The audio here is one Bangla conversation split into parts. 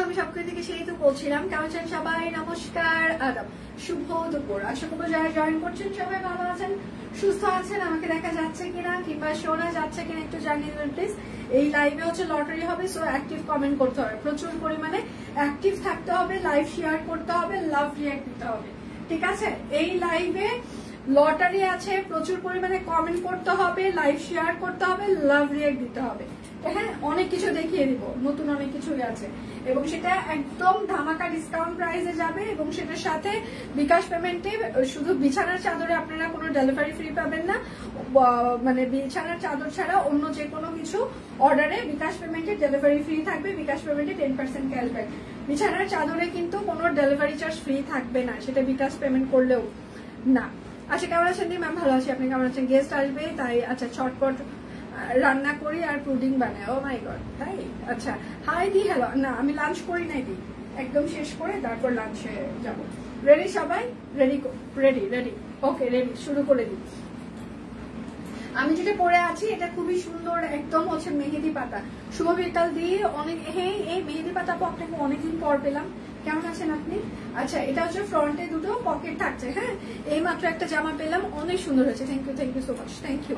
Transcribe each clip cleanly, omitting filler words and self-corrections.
আমি সবকিছু থেকে সেই তো বলছিলাম। কেমন আছেন সবাই? নমস্কার, আদাব, শুভ দুপুর। আশা করবো যারা জয়েন করছেন সবাই ভালো আছেন, সুস্থ আছেন। আমাকে দেখা যাচ্ছে কিনা কিংবা শোনা যাচ্ছে কিনা একটু জানিয়ে দেবেন প্লিজ। এই লাইভে হচ্ছে লটারি হবে, সো অ্যাক্টিভ কমেন্ট করতে হবে, প্রচুর পরিমাণে অ্যাক্টিভ থাকতে হবে, লাইভ শেয়ার করতে হবে, লাভ রিঅ্যাক্ট দিতে হবে, ঠিক আছে? এই লাইভে লটারি আছে, প্রচুর পরিমাণে কমেন্ট করতে হবে, লাইভ শেয়ার করতে হবে, লাভ রিঅ্যাক্ট দিতে হবে। হ্যাঁ, অনেক কিছু দেখিয়ে দিব, নতুন অনেক কিছুই আছে এবং সেটা একদম ধামাকা ডিসকাউন্ট প্রাইসে যাবে এবং সেটার সাথে বিকাশ পেমেন্টে শুধু বিছানার চাদরে আপনারা কোনো ডেলিভারি ফ্রি পাবেন না, মানে বিছানার চাদর ছাড়া অন্য যে কোনো কিছু অর্ডারে বিকাশ পেমেন্টে ডেলিভারি ফ্রি থাকবে। বিকাশ পেমেন্টে 10% ক্যাশব্যাক। বিছানার চাদরে কিন্তু কোনো ডেলিভারি চার্জ ফ্রি থাকবে না, সেটা বিকাশ পেমেন্ট করলেও না। আচ্ছা, কেমন আছেন দি ম্যাম? ভালো আছি, আপনি কেমন আছেন? গেস্ট আসবে তাই আচ্ছা ছটপট রান্না করি আর পুডিং বানাই। ও মাই গড, তাই? আচ্ছা, হাই দি, হ্যালো। না, আমি লাঞ্চ করি নাই দি, একদম শেষ করে তারপর লাঞ্চে যাব। রেডি সবাই? Ready ready ready okay, ready, শুরু করে দিই। আমি যেটা পরে আছি এটা খুবই সুন্দর, একদম হচ্ছে মেহেদি পাতা। শুভ বিকাল দিয়ে অনেক, হ্যাঁ এই মেহেদি পাতা আপু আপনাকে অনেকদিন পর পেলাম, কেমন আছেন আপনি? আচ্ছা, এটা হচ্ছে ফ্রন্টে দুটো পকেট থাকছে। হ্যাঁ, এই মাত্র একটা জামা পেলাম, অনেক সুন্দর হয়েছে। Thank you so much, thank you.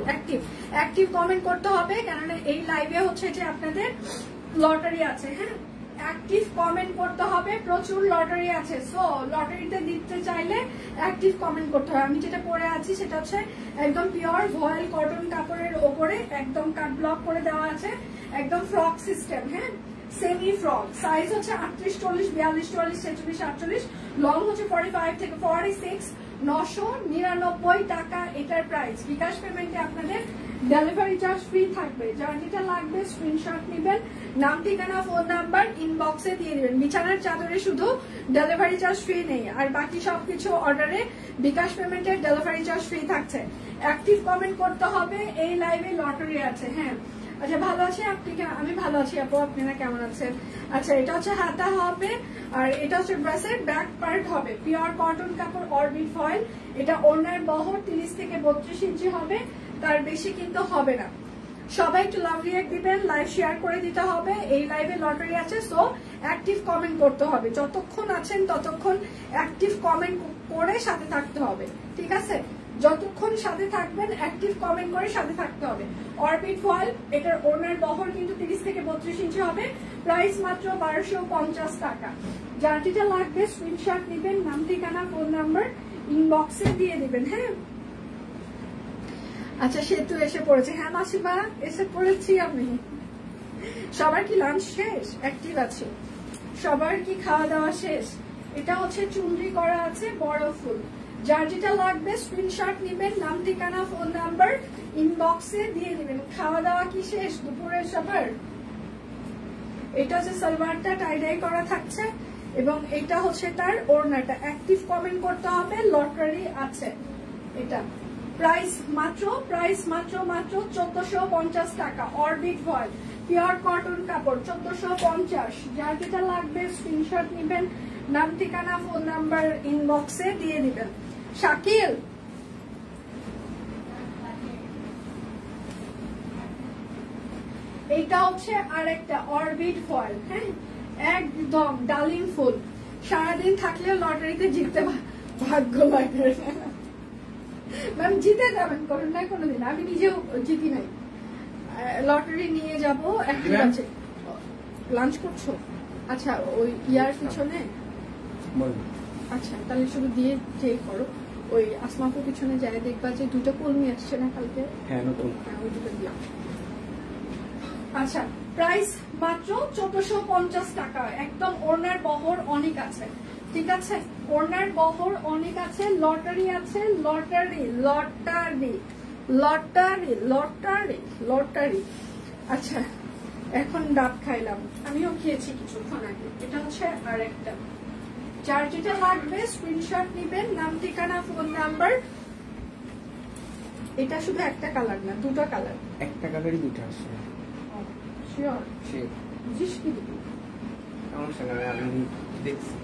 Active comment করতে হবে, কেননা এই লাইভে হচ্ছে যে আপনাদের লটারি আছে। হ্যাঁ, অ্যাক্টিভ কমেন্ট করতে হবে, প্রচুর লটারি আছে। সো লটারিতে দিতে চাইলে অ্যাক্টিভ কমেন্ট করতে হবে। আমি যেটা পরে আছি সেটা হচ্ছে একদম পিওর ভয়েল কটন কাপড়ের ওপরে একদম কাট ব্লক করে দেওয়া আছে, একদম ফ্রক সিস্টেম। হ্যাঁ, সেমি ফ্রক, সাইজ হচ্ছে 38, 40, 42, 44, 46, 48, লং হচ্ছে 45 থেকে 46, 999 টাকা এটার প্রাইস। বিকাশ পেমেন্টে আপনাদের ডেলিভারি চার্জ ফ্রি থাকবে। যার যেটা লাগবে স্ক্রিনশট নেবেন, নাম, ঠিকানা, ফোন নাম্বার ইনবক্সে দিয়ে দিবেন। বিছানার চাদরে শুধু ডেলিভারি চার্জ ফ্রি নেই, আর বাকি সবকিছু অর্ডারে বিকাশ পেমেন্টের ডেলিভারি চার্জ ফ্রি থাকছে। অ্যাক্টিভ কমেন্ট করতে হবে, এই লাইভে লটারি আছে। হ্যাঁ, আচ্ছা, ভালো আছে আপনি? আমি ভালো আছি আপু, আপনারা কেমন আছেন? আচ্ছা, এটা হচ্ছে হাতা হবে আর এটা হচ্ছে ড্রেসের ব্যাক পার্ট হবে, পিওর কটন কাপড় অরবিট ফয়েল। এটা ওড়নার বহর 30 থেকে 32 ইঞ্চি হবে, তার বেশি কিন্তু হবে না। সবাই একটু লাভ রিঅ্যাক্ট দিবেন, লাইভ শেয়ার করে দিতে হবে। এই লাইভে লটারি আছে, সো অ্যাক্টিভ কমেন্ট করতে হবে। যতক্ষণ আছেন ততক্ষণ অ্যাক্টিভ কমেন্ট করে সাথে থাকতে হবে, ঠিক আছে? যতক্ষণ সাথে থাকবেন অ্যাক্টিভ কমেন্ট করে সাথে থাকতে হবে। অরবিট ফয়েল, এটার ওড়নার বহর কিন্তু 30 থেকে 32 ইঞ্চি হবে, প্রাইস মাত্র 1250 টাকা। যার যেটা লাগবে স্ক্রিনশট নেবেন, নাম, ঠিকানা, ফোন নাম্বার ইনবক্সে দিয়ে দিবেন। হ্যাঁ, আচ্ছা, সেতু এসে পড়েছে। হ্যাঁ মাসিমা, এসে পড়েছি আমি। সবার কি লাঞ্চ শেষ? অ্যাক্টিভ আছে সবার? কি খাওয়া দাওয়া শেষ? এটা হচ্ছে চুনরি করা আছে, বড় ফুল। যার যেটা লাগবে স্ক্রিনশট নেবেন, নাম, ঠিকানা, ফোন নাম্বার ইনবক্সে দিয়ে দিবেন। খাওয়া দাওয়া কি শেষ দুপুরের সবার? এটা হচ্ছে সালোয়ারটা টাই করা থাকছে এবং এটা হচ্ছে তার ওড়নাটা। অ্যাক্টিভ কমেন্ট করতে হবে, লটারি আছে। এটা প্রাইস মাত্র 1450 টাকা। অরবিট ভয়েল, পিওর কটন কাপড়, 1450। যার যেটা লাগবে স্ক্রিনশট নেবেন, নাম, ঠিকানা, ফোন নাম্বার ইনবক্সে দিয়ে দিবেন। শাকিল, এইটা হচ্ছে আরেকটা অরবিট ফয়েল। হ্যাঁ, একদম ডালিম ফুল। সারাদিন থাকলেও লটারিতে জিততে ভাগ্য লাগে। ম্যাম জিতে যাবেন, করুন না কোনোদিন, আমি নিজেও জিতি নাই। লটারি নিয়ে যাব একটা আছে। লাঞ্চ করছো? আচ্ছা ওই ইয়ার পিছনে আচ্ছা তাহলে শুধু দিয়ে যে করো ওই আসমাপুর পিছনে যায় দেখবা যে দুটো কলমি আসছে না কালকে। হ্যাঁ নতুন, হ্যাঁ ওই দুটো দিয়া। আচ্ছা প্রাইস মাত্র 1450 টাকা। একদম ওড়নার বহর অনেক আছে, ঠিক আছে? ওড়নার বহর অনেক আছে। লটারি আছে, lottery lottery lottery lottery lottery. আচ্ছা এখন ডাব খাইলাম, আমিও খেয়েছি কিছুক্ষণ আগে। এটা হচ্ছে আর একটা। যার যেটা লাগবে স্ক্রিনশট নিবেন, নাম ঠিকানা ফোন নাম্বার। এটা শুধু একটা কালার না, দুটো কালার। একটা কালারই দুটো আছে। শিওর? বুঝিস কি আমার সঙ্গে আমি দেখছি।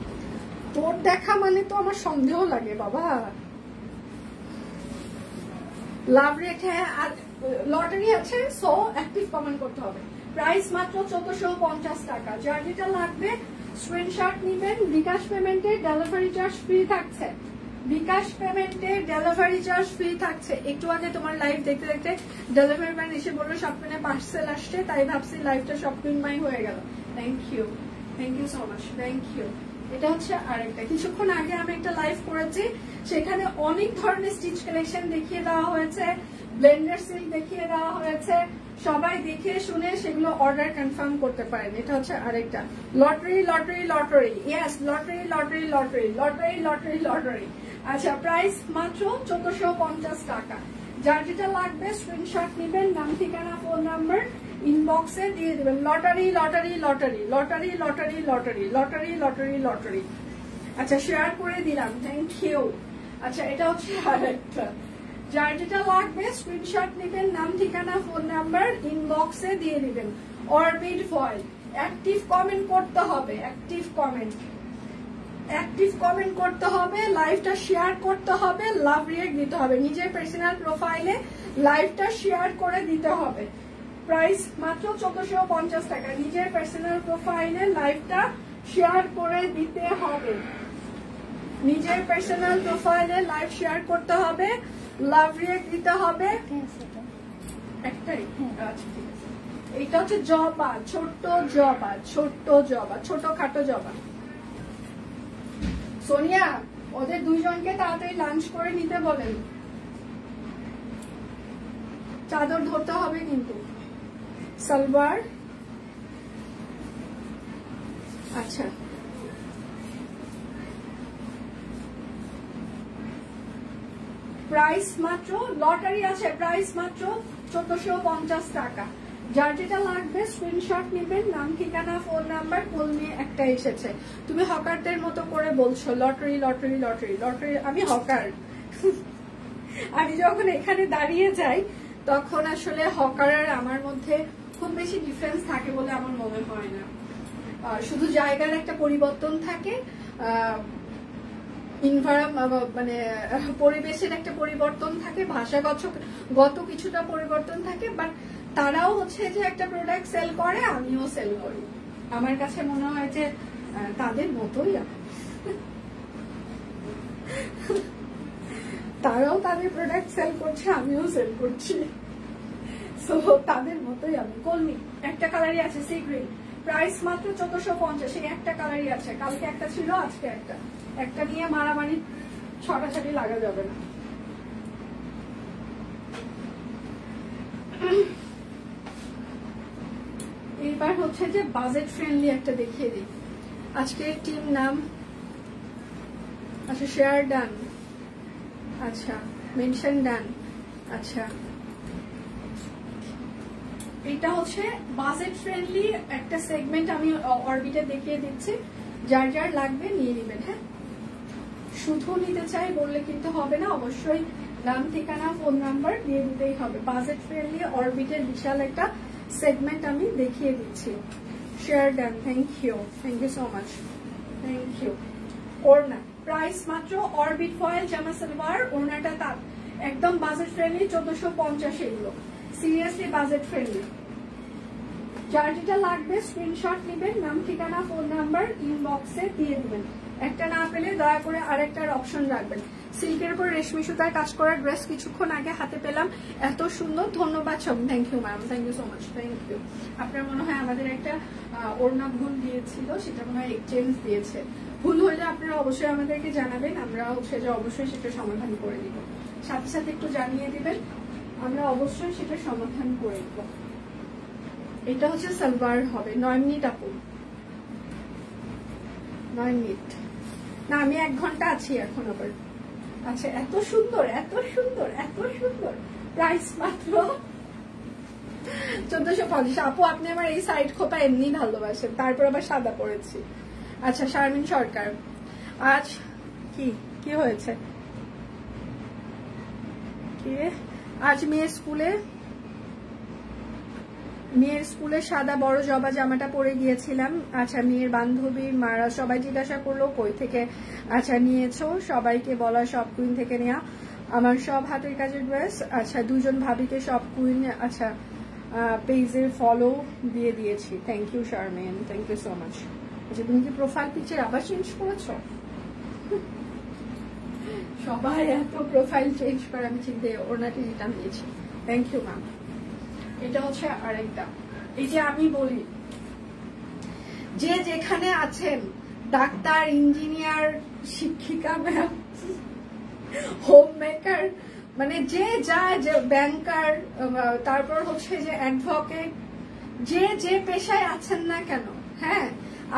তোর দেখা মানে তো আমার সন্দেহ লাগে বাবা। লাভ রেট, হ্যাঁ আর লটারি আছে, সো অ্যাক্টিভ কমেন্ট করতে হবে। প্রাইস মাত্র 1450 টাকা। যার যেটা লাগবে স্ক্রিনশট নিবেন। বিকাশ পেমেন্টে ডেলিভারি চার্জ ফ্রি থাকছে। বিকাশ পেমেন্টে ডেলিভারি চার্জ ফ্রি থাকছে। একটু আগে তোমার লাইভ দেখতে দেখতে ডেলিভারি ম্যান এসে বললো শপিং এ পার্সেল আসছে, তাই ভাবছি লাইভটা শপিং মাই হয়ে গেল। Thank you so much, thank you. এটা হচ্ছে আরেকটা। কিছুক্ষণ আগে আমি একটা লাইভ করেছি, সেখানে অনেক ধরনের স্টিচ কালেকশন দেখিয়ে দেওয়া হয়েছে, ব্লেন্ডার সিল্ক দেখিয়ে দেওয়া হয়েছে। সবাই দেখে শুনে সেগুলো অর্ডার কনফার্ম করতে পারেন। এটা হচ্ছে আরেকটা। Lottery lottery lottery, yes lottery lottery lottery lottery lottery lottery. আচ্ছা প্রাইস মাত্র 1450 টাকা। যার যেটা লাগবে স্ক্রিনশট নিবেন, নাম ঠিকানা ফোন নাম্বার ইনবক্সে দিয়ে দিবেন। Lottery lottery lottery lottery lottery lottery lottery lottery lottery. আচ্ছা শেয়ার করে দিলাম, থ্যাংক ইউ। আচ্ছা এটা হচ্ছে আরেকটা। যার যেটা লাগবে স্ক্রিনশট নিবেন, নাম ঠিকানা ফোন নাম্বার ইনবক্সে দিয়ে দিবেন। Orbit foil. অ্যাক্টিভ কমেন্ট করতে হবে, অ্যাক্টিভ কমেন্ট করতে হবে, লাইভটা শেয়ার করতে হবে, লাভ রিয়েক্ট দিতে হবে। নিজের পার্সোনাল প্রোফাইলে লাইভটা শেয়ার করে দিতে হবে। প্রাইস মাত্র 1450 টাকা। নিজের পার্সোনাল প্রোফাইলে লাইভটা শেয়ার করে দিতে হবে। নিজের পার্সোনাল প্রোফাইলে লাইভ শেয়ার করতে হবে, লাভ রিয়েক্ট দিতে হবে। একটাই? আচ্ছা ঠিক আছে। এটা হচ্ছে জবা, ছোট্ট জবা, ছোট্ট জবা, ছোটখাটো জবা। সোনিয়া ওদের দুইজনকে তাড়াতাড়ি লাঞ্চ করে নিতে বলেন। চাদর ধরতে হবে কিন্তু। সালোয়ার। আচ্ছা প্রাইস মাত্র, লটারি আছে, প্রাইস মাত্র 1450 টাকা। যার যেটা লাগবে স্ক্রিনশট নিবেন, নাম ঠিকানা ফোন নাম্বার। কলমে একটা এসেছে, তুমি হকারদের মতো করে বলছো লটারি লটারি লটারি লটারি। আমি হকার। আমি যখন এখানে দাঁড়িয়ে যাই তখন আসলে হকার আর আমার মধ্যে খুব বেশি ডিফারেন্স থাকে বলে আমার মনে হয় না। শুধু জায়গার একটা পরিবর্তন থাকে, মানে পরিবেশের একটা পরিবর্তন থাকে, ভাষাগত কিছুটা পরিবর্তন থাকে। বাট তারাও হচ্ছে যে একটা প্রোডাক্ট সেল করে, আমিও সেল করি। আমার কাছে মনে হয় যে তাদের মতোই, তারাও তাদের প্রোডাক্ট সেল করছে, আমিও সেল করছি। সো তাদের মতোই আমি। কলমি একটা কালারই আছে, সি গ্রিন। প্রাইস মাত্র 1450। সেই একটা কালারই আছে, কালকে একটা ছিল, আজকে একটা। একটা নিয়ে মারামারি ছড়াছড়ি লাগা যাবে না। এইবার হচ্ছে যে বাজেট ফ্রেন্ডলি একটা দেখিয়ে দিই। আজকের টিম নাম, আচ্ছা শেয়ার ডান, আচ্ছা মেনশন ডান। আচ্ছা এটা হচ্ছে বাজেট ফ্রেন্ডলি একটা সেগমেন্ট, আমি অরবিটে দেখিয়ে দিচ্ছি। যার যার লাগবে নিয়ে নেবেন। হ্যাঁ শুধু নিতে চাই বললে কিন্তু হবে না, অবশ্যই নাম ঠিকানা ফোন নাম্বার দিয়ে দিতেই হবে। বাজেট ফ্রেন্ডলি অরবিটের বিশাল একটা সেগমেন্ট আমি দেখিয়ে দিচ্ছি। Share done, thank you so much, thank you. ওড়না প্রাইস মাত্র অরবিট ফয়েল জামা সালোয়ার। ওড়নাটা তার একদম বাজেট ফ্রেন্ডলি, 1450। এগুলো সিরিয়াসলি বাজেট ফ্রেন্ডলি। যার যেটা লাগবে স্ক্রিনশট নেবেন, নাম ঠিকানা ফোন নাম্বার ইনবক্সে দিয়ে দিবেন। একটা না পেলে দয়া করে আরেকটার অপশন রাখবেন। সিল্কের উপর রেশমি সুতার কাজ করা ড্রেস কিছুক্ষণ আগে হাতে পেলাম, এত সুন্দর। ধন্যবাদ সব, thank you ma'am, thank you so much, thank you. আপনার মনে হয় আমাদের একটা ওড়না ভুল দিয়েছিল, সেটা মনে হয় এক্সচেঞ্জ দিয়েছে। ভুল হলে আপনারা অবশ্যই আমাদেরকে জানাবেন, আমরা হচ্ছে যে অবশ্যই সেটা সমাধান করে দিব। সাথে সাথে একটু জানিয়ে দিবেন, আমরা অবশ্যই সেটা সমাধান করে দিব। এটা হচ্ছে সালোয়ার হবে। 9 মিনিট আপু, 9 মিনিট না, আমি 1 ঘন্টা আছি এখন আবার। আচ্ছা, এত সুন্দর, এত সুন্দর, এত সুন্দর। প্রাইস মাত্র 1450। আপু আপনি আমার এই সাইড খোপা এমনি ভালোবাসেন, তারপর আবার সাদা পড়েছি। আচ্ছা, শারমিন সরকার, আজ কি হয়েছে? আজ মেয়ের স্কুলে সাদা বড় জবা জামাটা পরে গিয়েছিলাম। আচ্ছা, মেয়ের বান্ধবী মারা সবাই জিজ্ঞাসা করলো কই থেকে আচ্ছা নিয়েছো, সবাইকে বলা সব কুইন থেকে নেওয়া, আমার সব হাতের কাজের ড্রেস। আচ্ছা, 2 জন ভাবিকে সব কুইন আচ্ছা পেজে ফলো দিয়ে দিয়েছি। Thank you Sharmin, thank you so much. আচ্ছা, তুমি কি প্রোফাইল পিকচার আবার চেঞ্জ করেছো? সবাই এত প্রোফাইল চেঞ্জ করে, আমি চিন্তা ওনাটি রিটার্ন দিয়েছি। Thank you ma'am. এটা হচ্ছে আরেকটা, এই যে আমি বলি যে যেখানে আছেন, ডাক্তার, ইঞ্জিনিয়ার, শিক্ষিকা, ম্যাম, হোম মেকার, মানে যে যায়, যে ব্যাংকার, তারপর হচ্ছে যে অ্যাডভোকেট, যে পেশায় আছেন না কেন, হ্যাঁ,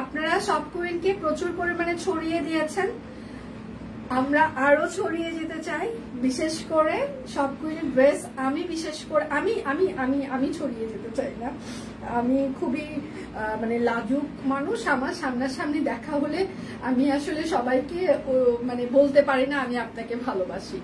আপনারা সব কুইনকে প্রচুর পরিমাণে ছড়িয়ে দিয়েছেন। আমরা আরো ছড়িয়ে যেতে চাই, বিশেষ করে সব কুইনের ড্রেস। আমি বিশেষ করে আমি আমি আমি আমি ছড়িয়ে যেতে চাই না, আমি খুবই মানে লাজুক মানুষ। আমার সামনাসামনি দেখা হলে আমি আসলে সবাইকে মানে বলতে পারি না আমি আপনাকে ভালোবাসি,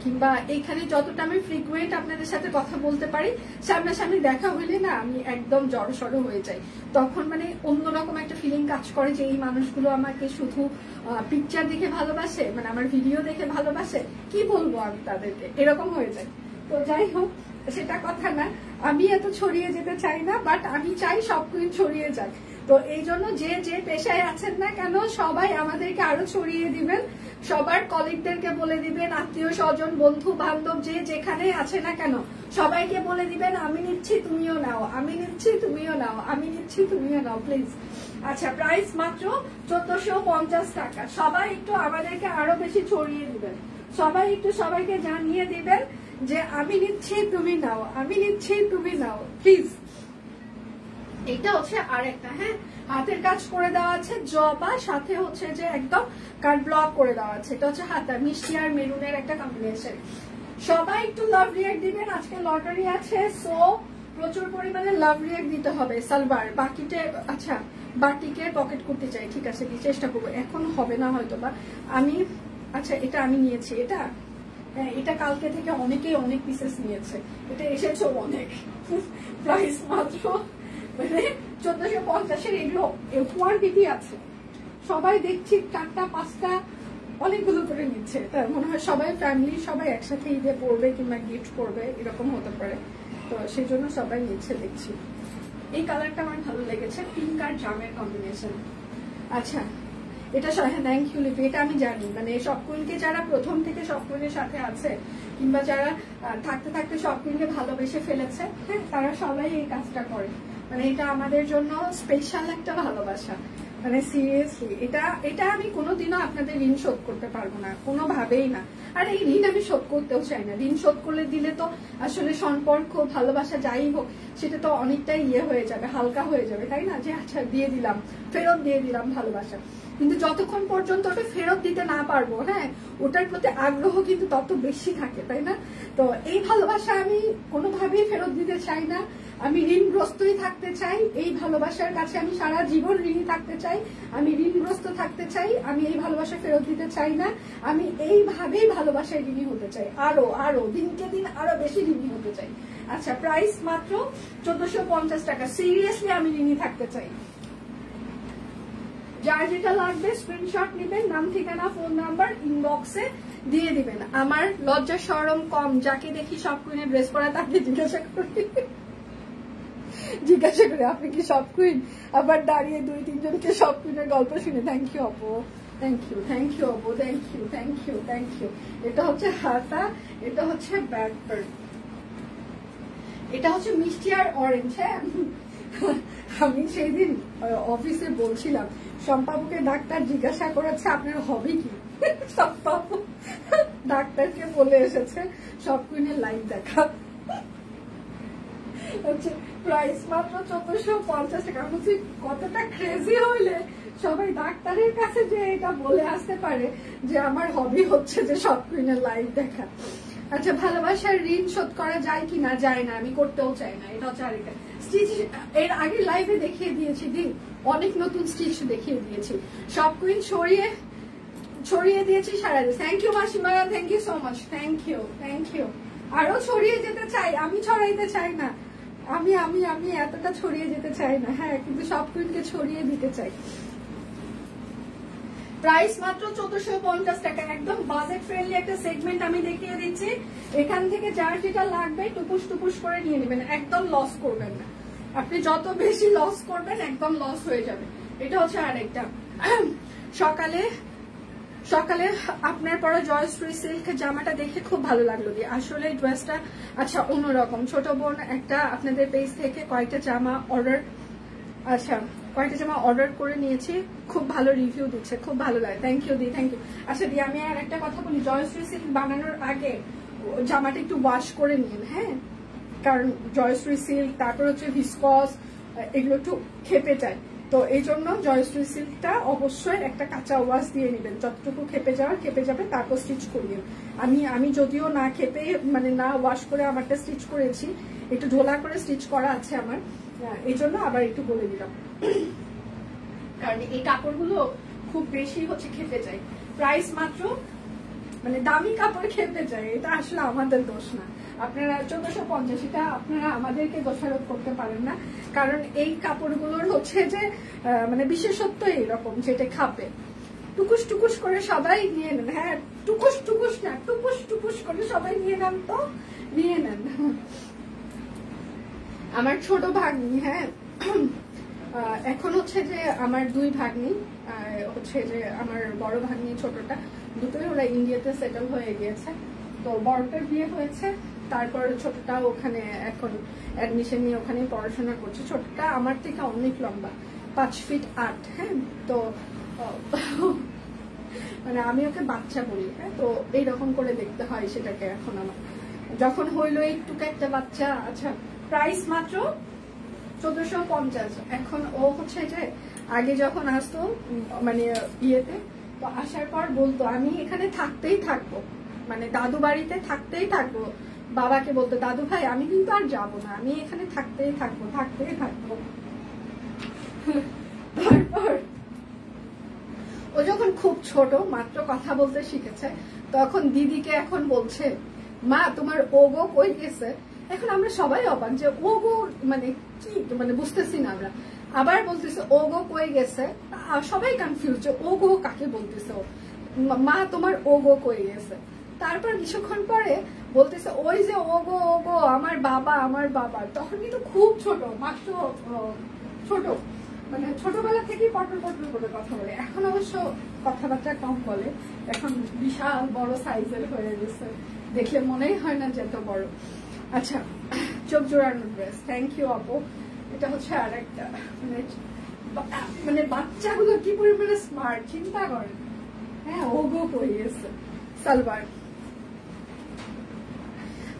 কিংবা এইখানে যতটা আমি ফ্রিকুয়েন্ট আপনাদের সাথে কথা বলতে পারি, সামনাসামনি দেখা হইলে না আমি একদম জড়সড় হয়ে যাই। তখন মানে অন্যরকম একটা ফিলিং কাজ করে যে এই মানুষগুলো আমাকে শুধু পিকচার দেখে ভালোবাসে, মানে আমার ভিডিও দেখে ভালোবাসে, কি বলবো আমি তাদেরকে, এরকম হয়ে যায়। তো যাই হোক, সেটা কথা না, আমি এত ছড়িয়ে যেতে চাই না, বাট আমি চাই সব কুইন ছড়িয়ে যাক। তো এই জন্য যে পেশায় আছেন না কেন, সবাই আমাদেরকে আরো ছড়িয়ে দিবেন, সবার কলিগদেরকে বলে দিবেন, আত্মীয় স্বজন, বন্ধু বান্ধব, যে যেখানে আছে না কেন সবাইকে বলে দিবেন আমি নিচ্ছি তুমিও নাও, আমি নিচ্ছি তুমিও নাও, আমি নিচ্ছি তুমিও নাও, প্লিজ। আচ্ছা, প্রাইস মাত্র 1450 টাকা। সবাই একটু আমাদেরকে আরো বেশি ছড়িয়ে দিবেন, সবাই একটু সবাইকে জানিয়ে দিবেন যে আমি নিচ্ছি তুমি নাও, আমি নিচ্ছি তুমি নাও, প্লিজ। এটা হচ্ছে আরেকটা, হ্যাঁ, হাতের কাজ করে দেওয়া আছে জবা, সাথে হচ্ছে যে একদম কাট ব্লক করে দেওয়া আছে। এটা হচ্ছে হাতা মিষ্টি আর মেরুনের একটা কম্বিনেশন। সবাই একটু লাভ রিয়াক্ট দিবেন, আজকে লটারি আছে, সো প্রচুর পরিমাণে লাভ রিয়াক্ট দিতে হবে। সালবার বাকিতে, আচ্ছা বাটিকের পকেট করতে চাই, ঠিক আছে, চেষ্টা করবো, এখন হবে না হয়তো বা আমি। আচ্ছা, এটা আমি নিয়েছি, এটা কালকে থেকে অনেকেই অনেক পিসেস নিয়েছে, এটা এসেছে অনেক। প্রাইস মাত্র মানে 1450-এর, এগুলো কোয়ান্টিটি আছে, সবাই দেখছি 4টা 5টা অনেকগুলো করে নিচ্ছে। তার মনে হয় সবাই ফ্যামিলি সবাই একসাথে ঈদে পড়বে কিংবা গিফট করবে, এরকম হতে পারে, তো সেই জন্য সবাই নিচ্ছে দেখছি। এই কালারটা আমার ভালো লেগেছে, পিঙ্ক আর জামের কম্বিনেশন। আচ্ছা, এটা থ্যাংক ইউ লিপি, এটা আমি জানি, মানে সব কুইনকে যারা প্রথম থেকে সব কুইনের সাথে আছে, কিংবা যারা থাকতে থাকতে সব কুইনকে ভালোবেসে ফেলেছে, হ্যাঁ, তারা সবাই এই কাজটা করে। মানে এটা আমাদের জন্য স্পেশাল একটা ভালোবাসা, মানে সিরিয়াসলি এটা আমি কোনোদিনও আপনাদের ঋণ শোধ করতে পারবো না, কোনোভাবেই না। আর এই ঋণ আমি শোধ করতেও চাই না, ঋণ শোধ করলে দিলে তো আসলে সম্পর্ক, ভালোবাসা যাই হোক, সেটা তো অনেকটাই হয়ে যাবে, হালকা হয়ে যাবে, তাই না? যে আচ্ছা দিয়ে দিলাম, ফেরত দিয়ে দিলাম ভালোবাসা, কিন্তু যতক্ষণ পর্যন্ত ওটা ফেরত দিতে না পারবো, হ্যাঁ, ওটার প্রতি আগ্রহ কিন্তু তত বেশি থাকে, তাই না? তো এই ভালোবাসা আমি কোনোভাবেই ফেরত দিতে চাই না, আমি ঋণগ্রস্তই থাকতে চাই। এই ভালোবাসার কাছে আমি সারা জীবন ঋণী থাকতে চাই, আমি ঋণগ্রস্ত থাকতে চাই, আমি এই ভালোবাসা ফেরত দিতে চাই না, আমি এইভাবেই ভালোবাসায় ঋণী হতে চাই, আরো দিনকে দিন আরো বেশি ঋণী হতে চাই। আচ্ছা, প্রাইস মাত্র 1450 টাকা। সিরিয়াসলি আমি ঋণী থাকতে চাই। যার যেটা লাগবে স্ক্রিনশট নেবেন, নাম ঠিকানা ফোন নাম্বার ইনবক্সে দিয়ে দিবেন। আমার লজ্জা শরম কম, যাকে দেখি সব কুইনের ড্রেস পরা তাকে জিজ্ঞাসা করি আপনি কি সব কুইন, আবার দাঁড়িয়ে 2-3 জনকে সব কুইনের গল্প শুনে। থ্যাংক ইউ আপু, থ্যাংক ইউ আপু, থ্যাংক ইউ। এটা হচ্ছে হাতা, এটা হচ্ছে ব্যাক পার্ট, এটা হচ্ছে মিষ্টি আর অরেঞ্জ। হ্যাঁ, আমি সেই দিন অফিসে বলছিলাম শম্পাবুকে ডাক্তার জিজ্ঞাসা করেছে আপনার হবি কি, শম্পাবু ডাক্তারকে বলে এসেছে সব কুইনের লাইভ দেখা। হচ্ছে প্রাইস মাত্র 1450 টাকা। বলছি কতটা ক্রেজি হইলে সবাই ডাক্তারের কাছে যে এটা বলে আসতে পারে যে আমার হবি হচ্ছে যে সব কুইনের লাইভ দেখা। আচ্ছা, ভালোবাসার ঋণ শোধ করা যায় কি না, যায় না, আমি করতেও চাই না। এটা হচ্ছে আরেকটা স্টিচ, এর আগে লাইভে দেখিয়ে দিয়েছি, অনেক নতুন স্টিচ দেখিয়ে দিয়েছি, সব কুইন ছড়িয়ে দিয়েছি সারা। থ্যাংক ইউ মাসিমা, thank you so much, thank you. আরো ছড়িয়ে যেতে চাই, আমি ছড়াইতে চাই না, আমি এতটা ছড়িয়ে যেতে চাই না। হ্যাঁ, কিন্তু সব কুইনকে ছড়িয়ে দিতে চাই। প্রাইস মাত্র 1450 টাকা, একদম বাজেট ফ্রেন্ডলি একটা সেগমেন্ট আমি দেখিয়ে দিচ্ছি। এখান থেকে যার যেটা লাগবে টুপুস করে নিয়ে নেবেন, একদম লস করবেন না। আপনি যত বেশি লস করবেন একদম লস হয়ে যাবে। এটা হচ্ছে আরেকটা, সকালে আপনার পরা জয়শ্রী সিল্ক জামাটা দেখে খুব ভালো লাগলো দিয়ে। আসলে ড্রেসটা আচ্ছা অন্যরকম। ছোট বোন একটা আপনাদের পেজ থেকে কয়েকটা জামা অর্ডার করে নিয়েছি, খুব ভালো রিভিউ দিচ্ছে, খুব ভালো লাগে। থ্যাংক ইউ দি, থ্যাংক ইউ। আচ্ছা দি, আমি আর একটা কথা বলি, জয়শ্রী সিল্ক বানানোর আগে জামাটা একটু ওয়াশ করে নিন। হ্যাঁ, কারণ জয়শ্রী সিল্ক তারপর হচ্ছে ভিসকস, এগুলো একটু খেপে যায়, তো এই জন্য জয়শ্রী সিল্কটা অবশ্যই একটা কাঁচা ওয়াশ দিয়ে নেবেন। যতটুকু খেপে যাবে তারপর স্টিচ করিয়ে। আমি যদিও না খেপে মানে না ওয়াশ করে আমারটা স্টিচ করেছি, একটু ঢোলা করে স্টিচ করা আছে আমার, এই জন্য আবার একটু বলে দিলাম, কারণ এই কাপড়গুলো খুব বেশি হচ্ছে খেপে যায়। প্রাইস মাত্র মানে দামি কাপড় খেপে যায়, এটা আসলে আমাদের দোষ না। আপনারা 1450, এটা আপনারা আমাদেরকে দোষারোপ করতে পারেন না, কারণ এই কাপড়গুলোর হচ্ছে যে মানে বিশেষত্ব এইরকম, যেটা খাপে। টুকুস করে সবাই নিয়ে নেন। হ্যাঁ, টুকুস না, টুকুস করে সবাই নিয়ে নেন, তো নিয়ে নেন। আমার ছোট ভাগ্নি, হ্যাঁ এখন হচ্ছে যে আমার দুই ভাগ্নি, হচ্ছে যে আমার বড় ভাগ্নি ছোটটা, দুটোই ওরা ইন্ডিয়াতে সেটেল হয়ে গিয়েছে। তো বড়টার বিয়ে হয়েছে, তারপর ছোটটা ওখানে এখন অ্যাডমিশন নিয়ে ওখানে পড়াশোনা করছে। ছোটটা আমার থেকে অনেক লম্বা, 5 ফিট 8। হ্যাঁ, তো মানে আমি ওকে বাচ্চা বলি। হ্যাঁ, তো এইরকম করে দেখতে হয় সেটাকে। এখন আমার যখন হইলো একটুকে একটা বাচ্চা। আচ্ছা, প্রাইস মাত্র 1450। এখন ও হচ্ছে যে আগে যখন আসতো মানে ইয়েতে, তো আসার পর বলতো আমি এখানে থাকতেই থাকবো, মানে দাদু বাড়িতে থাকতেই থাকবো। বাবাকে বলতো দাদু ভাই আমি কিন্তু আর যাবো না, আমি এখানে থাকতেই থাকবো। তারপর ও যখন খুব ছোট, মাত্র কথা বলতে শিখেছে, তখন দিদিকে এখন বলছে মা তোমার ওগো কই গেছে। এখন আমরা সবাই অবাক যে ওগো মানে কি, মানে বুঝতেছি না আমরা। আবার বলতেছে ওগো কই গেছে, সবাই কনফিউজ যে ওগো কাকে বলতেছে, মা তোমার ওগো কই গেছে। তারপর কিছুক্ষণ পরে বলতেছে ওই যে ওগো আমার বাবা। তখন কিন্তু খুব ছোট, মাত্র ছোট, মানে ছোটবেলা থেকেই পটল করে কথা বলে। এখন অবশ্য কথাবার্তা কম বলে, এখন বিশাল বড় সাইজের হয়ে গেছে, দেখলে মনেই হয় না যে এত বড়। আচ্ছা, চোখ জোড়ানো ড্রেস, থ্যাংক ইউ আপু। এটা হচ্ছে আর একটা মানে বাচ্চাগুলো কি পরিমাণে স্মার্ট চিন্তা করেন। হ্যাঁ, ওগো কই গেছে সালবার।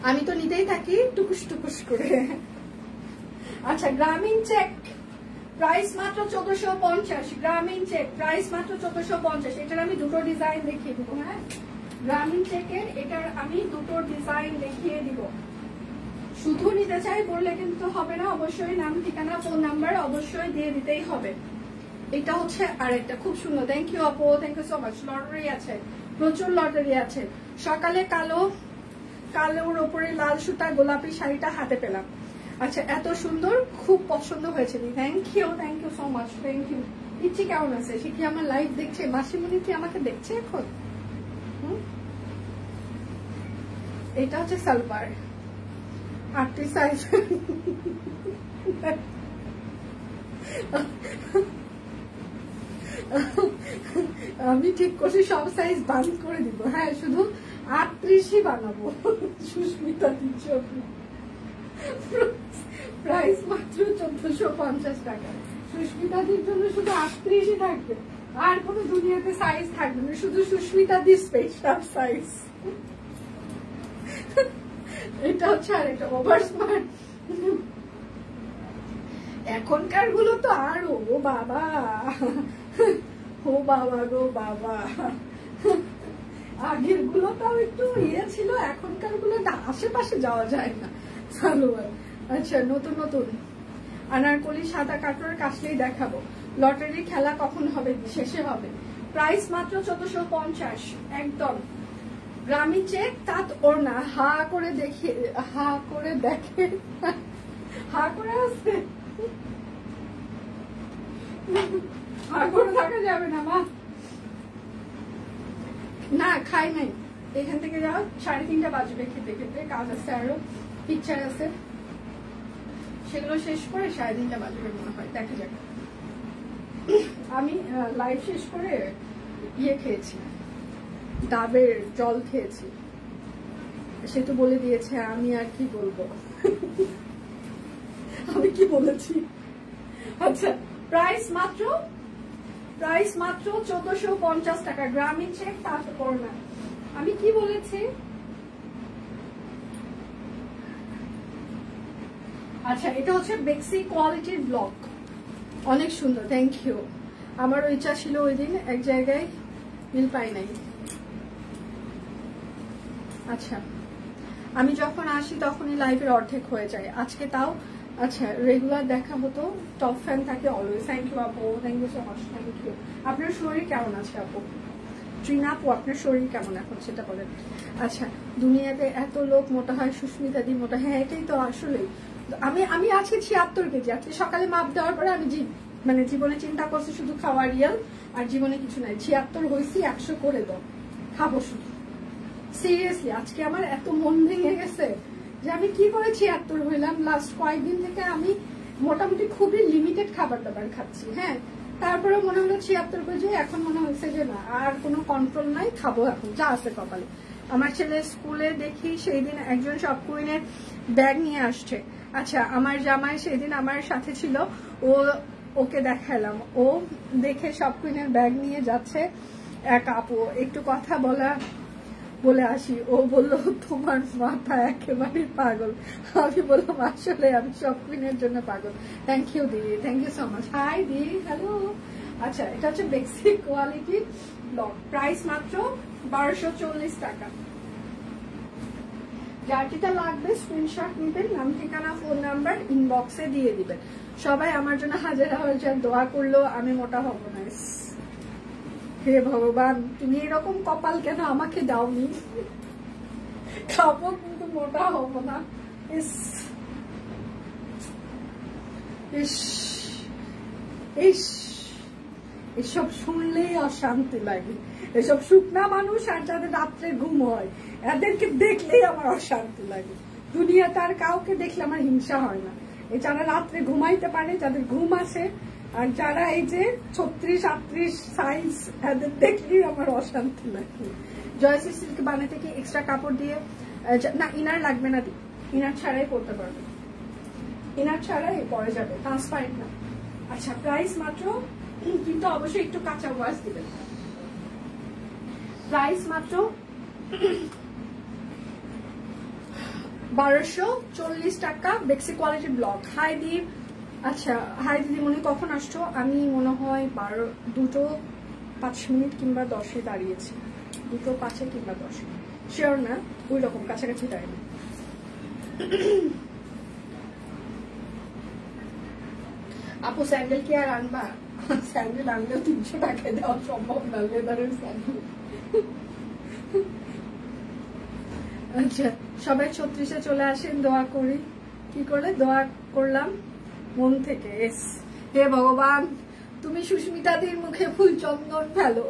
আমি তো নিতেই থাকি টুকুস করে। আচ্ছা, গ্রামীণ চেক প্রাইস মাত্র 1450। গ্রামীণ চেক প্রাইস মাত্র 1450। এটার আমি দুটো ডিজাইন দেখিয়ে দিব। হ্যাঁ, গ্রামীণ চেকের এটার আমি দুটো ডিজাইন দেখিয়ে দিব। শুধু নিতে চাই বললে কিন্তু হবে না, অবশ্যই নাম ঠিকানা ফোন নাম্বার অবশ্যই দিয়ে দিতেই হবে। এটা হচ্ছে আরেকটা খুব সুন্দর। থ্যাংক ইউ আপু, thank you so much. Lottery আছে, প্রচুর লটারি আছে। সকালে কালোর ওপরে লাল সুতা গোলাপি শাড়িটা হাতে পেলাম। আচ্ছা, এত সুন্দর, খুব পছন্দ হয়েছে। Thank you so much, thank you. ইচ্ছি কেমন আছে, সে কি আমার লাইভ দেখছে? মাসিমণি কি আমাকে দেখছে এখন? এটা হচ্ছে সালবার, 8টি সাইজ। আমি ঠিক করছি সব সাইজ বান্ধ করে দিব। হ্যাঁ, শুধু 38ই বানাবো সুস্মিতা দির জন্য। প্রাইস মাত্র 1450 টাকা। সুস্মিতা দির জন্য শুধু 38ই থাকবে, আর কোনো দুনিয়াতে সাইজ থাকবে না, শুধু সুস্মিতা দি স্পেশাল সাইজ। এটা হচ্ছে আরেকটা ওভার স্মার্ট। এখনকার গুলো তো আরো ও বাবা, ও বাবা গো বাবা, আগের গুলো তাও একটু ইয়ে ছিল, এখনকার গুলো আশেপাশে যাওয়া যায় না সালোয়ার। আচ্ছা, নতুন নতুন আনারকলি সাদা কাপড়ের কাশলেই দেখাবো। লটারি খেলা কখন হবে? শেষে হবে। প্রাইস মাত্র 1450 একদম। গ্রামী চেক তাঁত ওড়না, হা করে দেখে, হা করে দেখে, হা করে আসছে, হা করে থাকা যাবে না মা। না খাই নাই, এখান থেকে যাও 3:30 বাজবে, খেতে খেতে কাজ আছে, আরো পিকচার আছে, সেগুলো শেষ করে 3:30 বাজবে মনে হয়, দেখা যাক। আমি লাইভ শেষ করে ইয়ে খেয়েছি, ডাবের জল খেয়েছি, সে তো বলে দিয়েছে, আমি আর কি বলবো। আমি কি বলেছি? আচ্ছা, প্রাইস মাত্র 1450 টাকা। গ্রামীণ চেক তাঁত ওড়না। আমি কি বলেছি? আচ্ছা, এটা হচ্ছে বেক্সি কোয়ালিটির ব্লক, অনেক সুন্দর, থ্যাংক ইউ। আমারও ইচ্ছা ছিল ওই দিন, এক জায়গায় মিল পাই নাই। আচ্ছা, আমি যখন আসি তখনই লাইভের অর্ধেক হয়ে যায়, আজকে তাও আচ্ছা রেগুলার দেখা হতো, টপ ফ্যান থাকে অলওয়েজ। থ্যাংক ইউ আপু, thank you so much, thank you. আপনার শরীর কেমন আছে আপু? ট্রিনা আপু, আপনার শরীর কেমন এখন সেটা বলেন। আচ্ছা, দুনিয়াতে এত লোক মোটা হয়, সুস্মিতা দি মোটা, হ্যাঁ এটাই তো আসলে। আমি আজকে 76 কেজি, আজকে সকালে মাপ দেওয়ার পরে আমি মানে জীবনে চিন্তা করছি শুধু খাওয়া রিয়াল, আর জীবনে কিছু নাই। 76 হয়েছি, 100 করে দাও, খাবো শুধু। সিরিয়াসলি আজকে আমার এত মন ভেঙে গেছে যে আমি কি করে 76 হইলাম। লাস্ট কয়েকদিন থেকে আমি মোটামুটি খুবই লিমিটেড খাবার দাবার খাচ্ছি, হ্যাঁ, তারপরে মনে হলো 76 কেজি, এখন মনে হচ্ছে যে না, আর কোনো কন্ট্রোল নাই, খাবো এখন যা আছে কপালে। আমার ছেলে স্কুলে দেখি সেই দিন একজন শপ কুইনের ব্যাগ নিয়ে আসছে। আচ্ছা, আমার জামাই সেদিন আমার সাথে ছিল, ওকে দেখালাম, ও দেখে শপ কুইনের ব্যাগ নিয়ে যাচ্ছে। এক আপু একটু কথা বলে আসি, ও বললো তোমার মাথা একেবারে পাগল। আমি বললাম আসলে আমি শপ কুইনের জন্য পাগল। থ্যাংক ইউ দি, thank you so much. Hi দি, হ্যালো। আচ্ছা, এটা হচ্ছে বেক্সি কোয়ালিটি ব্লক, প্রাইস মাত্র 1240 টাকা। যার যেটা লাগবে স্ক্রিনশট নিবেন, নাম ঠিকানা ফোন নাম্বার ইনবক্সে দিয়ে দিবেন। সবাই আমার জন্য হাজার হাজার দোয়া করলো, আমি মোটা হব না। হে ভগবান, তুমি এরকম কপাল কেন আমাকে দাওনি? খাবো কিন্তু মোটা হব না। এসব শুনলেই অশান্তি লাগে। এসব শুকনা মানুষ আর যাদের রাত্রে ঘুম হয়, এদেরকে দেখলেই আমার অশান্তি লাগে। দুনিয়াতে আর কাউকে দেখলে আমার হিংসা হয় না। এই যারা রাত্রে ঘুমাইতে পারে, যাদের ঘুম আসে, আর যারা এই যে 36-38 সাইজ, এদের দেখলেই আমার অশান্তি লাগে। জয়শ্রী সিল্ক বানাতে কি এক্সট্রা কাপড় দিয়ে? না, ইনার লাগবে না, ইনার ছাড়াই পরতে পারবে, ইনার ছাড়াই পরে যাবে, ট্রান্সপারেন্ট না। আচ্ছা, প্রাইস মাত্র, কিন্তু অবশ্যই একটু কাঁচা ওয়াশ দিবেন। প্রাইস মাত্র 1240 টাকা। বেক্সি কোয়ালিটি ব্লক। হাই দীপ। আচ্ছা, হাই দিদিমণি, কখন আসছো? আমি মনে হয় 2:05 কিংবা 10 দাঁড়িয়েছি, 2:05 কিংবা 10, শিওর না, ওই রকম কাছাকাছি দাঁড়িয়ে। আপু স্যান্ডেল কি আর আনবা? স্যান্ডেল আনলেও 300 টাকায় দেওয়া সম্ভব না, লেদারের স্যান্ডেল। আচ্ছা, সবাই 36-এ চলে আসেন, দোয়া করি। কি করে দোয়া করলাম? মন থেকে। হে ভগবান, তুমি সুস্মিতাদির মুখে ফুল চন্দন ফেলো।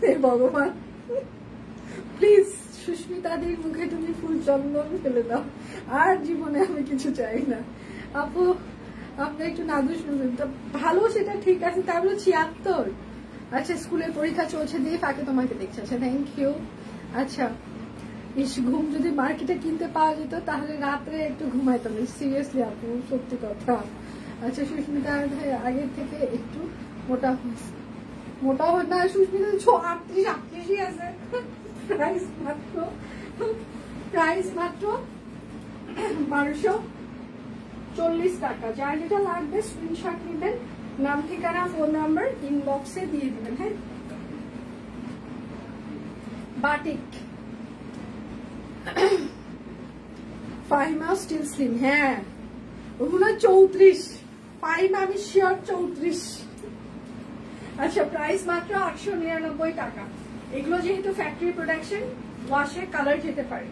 হে ভগবান, প্লিজ সুস্মিতাদির মুখে তুমি ফুল চন্দন ফেলে দাও, আর জীবনে আমি কিছু চাই না। আপু আপনি একটু নাদুস বুঝবেন তো ভালো, সেটা ঠিক আছে, তারপরে 76 আচ্ছা স্কুলের পরীক্ষা চলছে দিয়ে ফাঁকে তোমাকে দেখছে। আচ্ছা থ্যাংক ইউ। আচ্ছা ইস ঘুম যদি মার্কেটে কিনতে পাওয়া যেত তাহলে রাত্রে একটু ঘুমাইতাম, সিরিয়াসলি আপু সত্যি কথা। আচ্ছা সুস্মিতা ভাই আগের থেকে একটু মোটা হয়েছে, মোটা হয় না সুস্মিতা 38-38ই আছে। প্রাইস মাত্র 1240 টাকা। যার যেটা লাগবে স্ক্রিনশট নেবেন, নাম ঠিকানা ফোন নাম্বার ইনবক্সে দিয়ে দিবেন। হ্যাঁ বাটিক ফাইমা স্টিল স্লিম, হ্যাঁ ওগুলো 34 ফাইমা আমি শিওর 34। আচ্ছা প্রাইস মাত্র 899 টাকা। এগুলো যেহেতু ফ্যাক্টরি প্রোডাকশন ওয়াশে কালার যেতে পারে।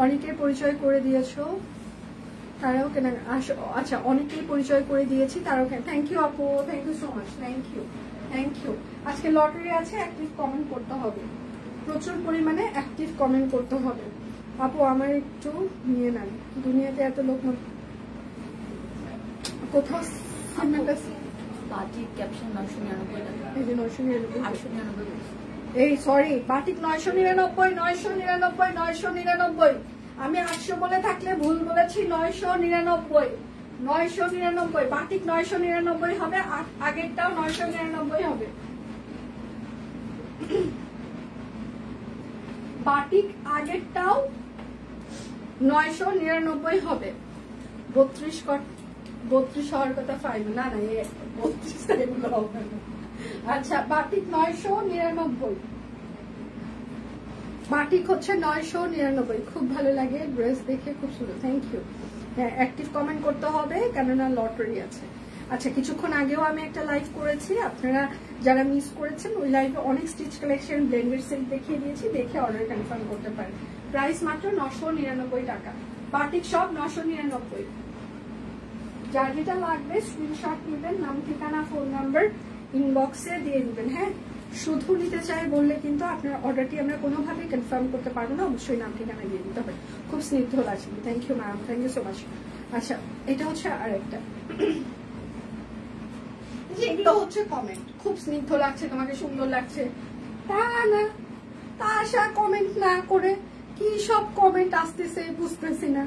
অনেকের পরিচয় করে দিয়েছো তারাও কেনা। আচ্ছা অনেকেই পরিচয় করে দিয়েছি তারাও কেন। থ্যাংক ইউ আপু, thank you so much, thank you thank you. আজকে লটারি আছে, অ্যাক্টিভ কমেন্ট করতে হবে, প্রচুর পরিমাণে অ্যাক্টিভ কমেন্ট করতে হবে। আপু আমার একটু নিয়ে নেন, দুনিয়াতে এত লোক কোথাও বাটিক ক্যাপশন 999 টাকা, এই যে 999 899। এই সরি বাটিক 999 999 999। আমি 800 বলে থাকলে ভুল বলেছি, 999 999। বাটিক 999 হবে, আগেরটাও 999 হবে। বাটিক আগেরটাও 999 হবে। 32 হওয়ার কথা ফাইভ না, 32 এগুলো হবে না। আচ্ছা বাটিক 999, বাটিক হচ্ছে 999। খুব ভালো লাগে ড্রেস দেখে, খুব সুন্দর, থ্যাংক ইউ। হ্যাঁ অ্যাক্টিভ কমেন্ট করতে হবে কেননা লটারি আছে। আচ্ছা কিছুক্ষণ আগেও আমি একটা লাইভ করেছি, আপনারা যারা মিস করেছেন ওই লাইভে অনেক স্টিচ কালেকশন ব্লেন্ডেড সিল্ক দেখিয়ে দিয়েছি, দেখে অর্ডার কনফার্ম করতে পারেন। প্রাইস মাত্র 999 টাকা, বাটিক সব 999। যার যেটা লাগবে স্ক্রিনশট নেবেন, নাম ঠিকানা ফোন নাম্বার ইনবক্সে দিয়ে দিবেন। হ্যাঁ শুধু নিতে চাই বললে কিন্তু আপনার অর্ডারটি আমরা কোনোভাবেই কনফার্ম করতে পারবো না, অবশ্যই নাম ঠিকানা দিয়ে দিতে হবে। খুব স্নিগ্ধ লাগছে, thank you ma'am, thank you so much. আচ্ছা এটা হচ্ছে আরেকটা, এগুলো হচ্ছে কমেন্ট, খুব স্নিগ্ধ লাগছে, তোমাকে সুন্দর লাগছে, তা না তা আশা কমেন্ট না করে কি সব কমেন্ট আসতেছে বুঝতেছি না।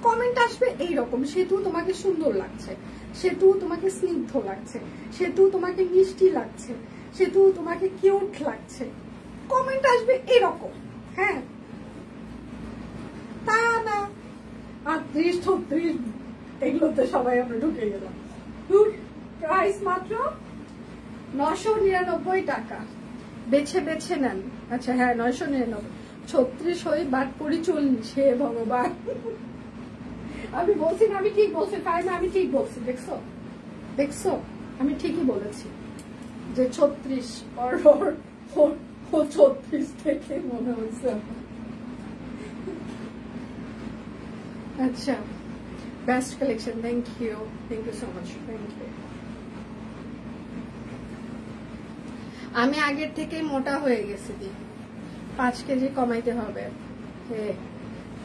কমেন্ট আসবে এইরকম, সেতু তোমাকে সুন্দর লাগছে, সেতু তোমাকে স্নিগ্ধ লাগছে, সেতু তোমাকে মিষ্টি লাগছে, সেতু তোমাকে কিউট লাগছে, কমেন্ট আসবে এরকম। হ্যাঁ তা না 38 36 এগুলোতে সবাই আমরা ঢুকে গেলাম। প্রাইস মাত্র 999 টাকা, বেছে বেছে নেন। আচ্ছা হ্যাঁ 999, 36 হয়ে বাদ পড়ি 40, হে ভগবান। আমি বলছি না, আমি ঠিক বলছি ফাইমা, আমি ঠিক বলছি, দেখছো দেখছো আমি ঠিকই বলেছি যে 36 ও 36 থেকে মনে হচ্ছে। আচ্ছা best collection, thank you so much, thank you. আমি আগের থেকে মোটা হয়ে গেছি, 5 কেজি কমাইতে হবে।